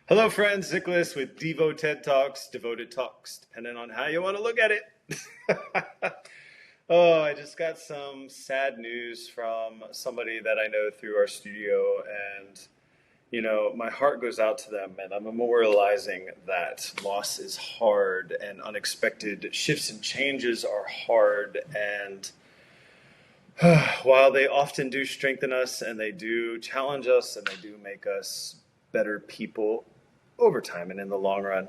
Hello, friends. Nicholas with DIVO-Ted Talks, Devoted Talks, depending on how you want to look at it. Oh, I just got some sad news from somebody that I know through our studio, and my heart goes out to them, and I'm memorializing that loss is hard, and unexpected shifts and changes are hard, and while they often do strengthen us, and they do challenge us, and they do make us better people over time and in the long run,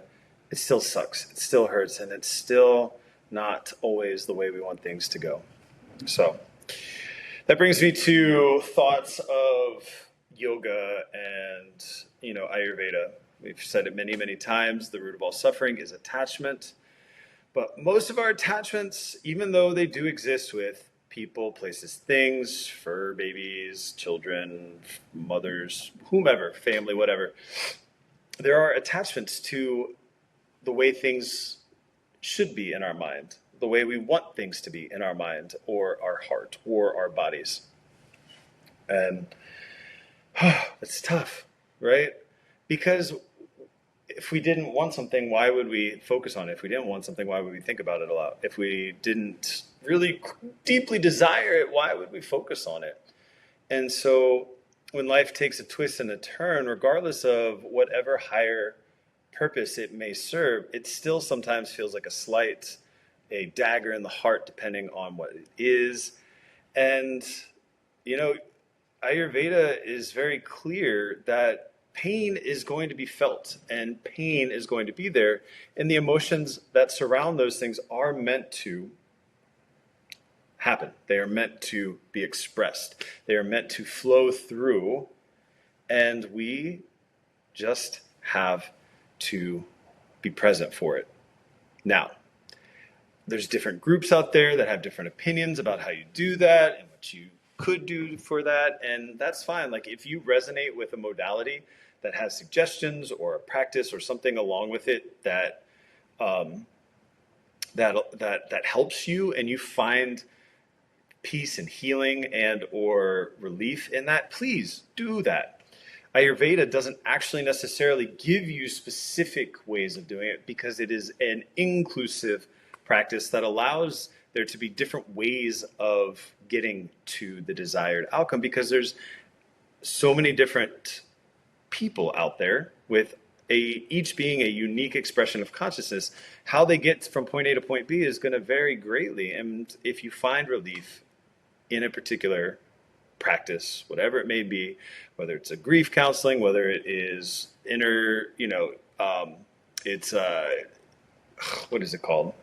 it still sucks. It still hurts, and it's still not always the way we want things to go. So that brings me to thoughts of yoga and, Ayurveda. We've said it many, many times. The root of all suffering is attachment. But most of our attachments, even though they do exist with people, places, things, fur babies, children, mothers, whomever, family, whatever, there are attachments to the way things should be in our mind, the way we want things to be in our mind or our heart or our bodies. And it's tough, right? Because if we didn't want something, why would we focus on it? If we didn't want something, why would we think about it a lot? If we didn't really deeply desire it, why would we focus on it? And so when life takes a twist and a turn, regardless of whatever higher purpose it may serve, it still sometimes feels like a dagger in the heart, depending on what it is. And, Ayurveda is very clear that pain is going to be felt and pain is going to be there. And the emotions that surround those things are meant to happen. They are meant to be expressed. They are meant to flow through. And we just have to be present for it. Now, there's different groups out there that have different opinions about how you do that and what you could do for that, and that's fine. Like, if you resonate with a modality that has suggestions or a practice or something along with it that helps you, and you find peace and healing and or relief in that, please do that. Ayurveda doesn't actually necessarily give you specific ways of doing it because it is an inclusive practice that allows there to be different ways of getting to the desired outcome, because there's so many different people out there with each being a unique expression of consciousness. How they get from point A to point B is going to vary greatly. And if you find relief in a particular practice, whatever it may be, whether it's a grief counseling, whether it is what is it called?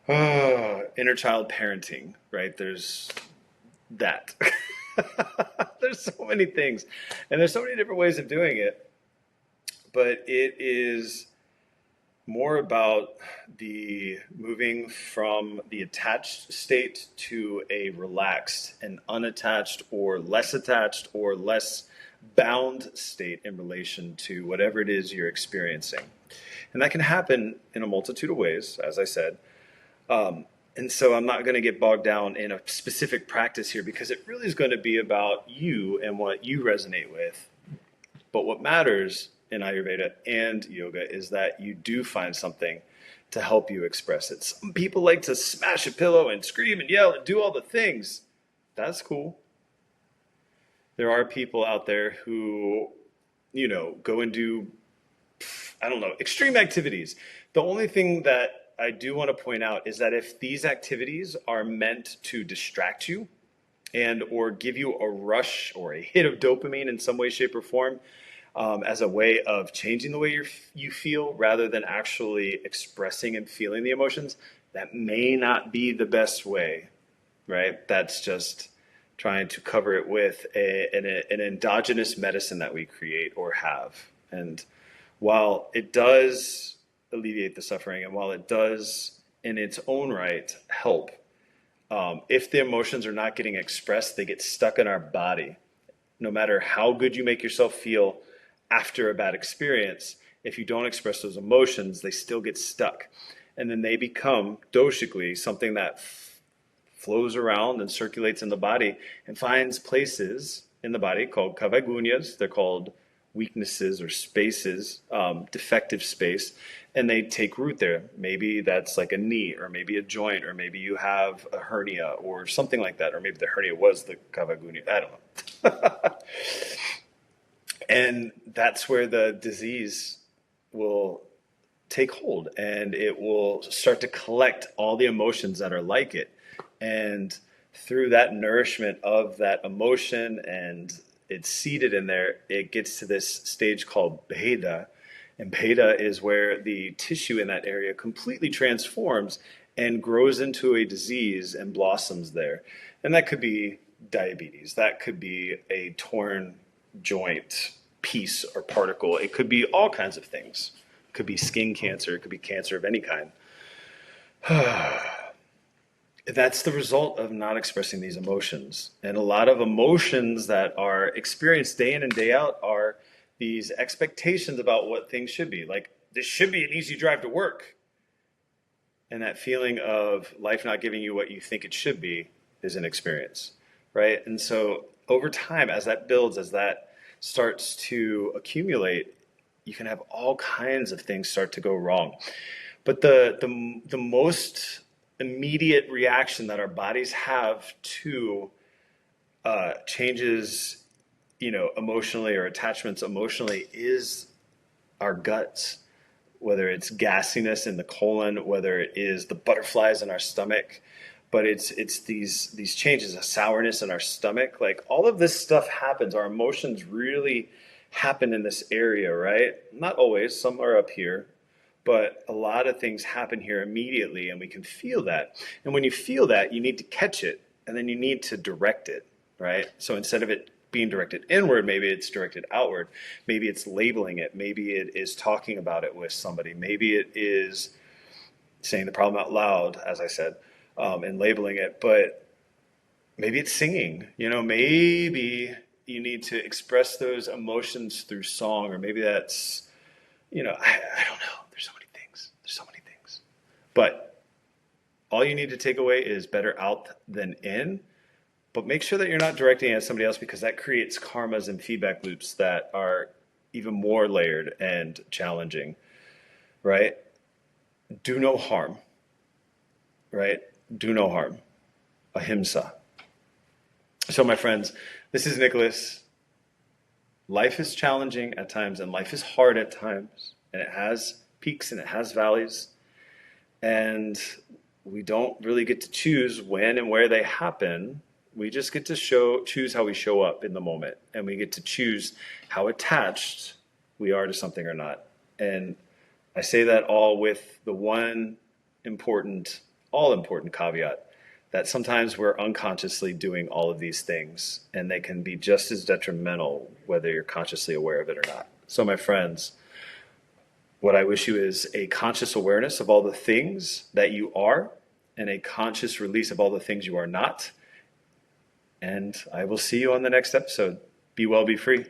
Inner child parenting, right? There's that. There's so many things, and there's so many different ways of doing it, but it is more about the moving from the attached state to a relaxed and unattached or less attached or less bound state in relation to whatever it is you're experiencing. And that can happen in a multitude of ways, as I said. And so I'm not going to get bogged down in a specific practice here, because it really is going to be about you and what you resonate with. But what matters in Ayurveda and yoga is that you do find something to help you express it. Some people like to smash a pillow and scream and yell and do all the things. That's cool. There are people out there who, go and do, extreme activities. The only thing that I do want to point out is that if these activities are meant to distract you and or give you a rush or a hit of dopamine in some way, shape, or form, as a way of changing the way you feel rather than actually expressing and feeling the emotions, that may not be the best way, right? That's just trying to cover it with an endogenous medicine that we create or have. And while it does alleviate the suffering, and while it does in its own right help, if the emotions are not getting expressed, they get stuck in our body. No matter how good you make yourself feel after a bad experience, if you don't express those emotions, they still get stuck. And then they become, doshically, something that flows around and circulates in the body and finds places in the body called kāva guṇyas. They're called weaknesses or spaces, defective space, and they take root there. Maybe that's like a knee, or maybe a joint, or maybe you have a hernia or something like that, or maybe the hernia was the kāva guṇyas. I don't know. And that's where the disease will take hold, and it will start to collect all the emotions that are like it. And through that nourishment of that emotion, and it's seated in there, it gets to this stage called bheda. And bheda is where the tissue in that area completely transforms and grows into a disease and blossoms there. And that could be diabetes. That could be a torn joint piece or particle. It could be all kinds of things. It could be skin cancer. It could be cancer of any kind. That's the result of not expressing these emotions. And a lot of emotions that are experienced day in and day out are these expectations about what things should be. Like, this should be an easy drive to work. And that feeling of life not giving you what you think it should be is an experience, right? And so over time, as that builds, as that starts to accumulate, you can have all kinds of things start to go wrong. But the most immediate reaction that our bodies have to changes, emotionally, or attachments emotionally, is our guts. Whether it's gassiness in the colon, whether it is the butterflies in our stomach, but it's these changes, a sourness in our stomach. Like, all of this stuff happens. Our emotions really happen in this area, right? Not always. Some are up here, but a lot of things happen here immediately, and we can feel that. And when you feel that, you need to catch it, and then you need to direct it, right? So instead of it being directed inward, maybe it's directed outward. Maybe it's labeling it. Maybe it is talking about it with somebody. Maybe it is saying the problem out loud, as I said, and labeling it. But maybe it's singing. Maybe you need to express those emotions through song, or maybe that's, I don't know. There's so many things. But all you need to take away is better out than in. But make sure that you're not directing it at somebody else, because that creates karmas and feedback loops that are even more layered and challenging, right? Do no harm, right? Do no harm. Ahimsa. So, my friends, this is Nicholas. Life is challenging at times, and life is hard at times, and it has peaks and it has valleys. And we don't really get to choose when and where they happen. We just get to choose how we show up in the moment, and we get to choose how attached we are to something or not. And I say that all with the one all-important caveat, that sometimes we're unconsciously doing all of these things, and they can be just as detrimental whether you're consciously aware of it or not. So, my friends, what I wish you is a conscious awareness of all the things that you are, and a conscious release of all the things you are not. And I will see you on the next episode. Be well, be free.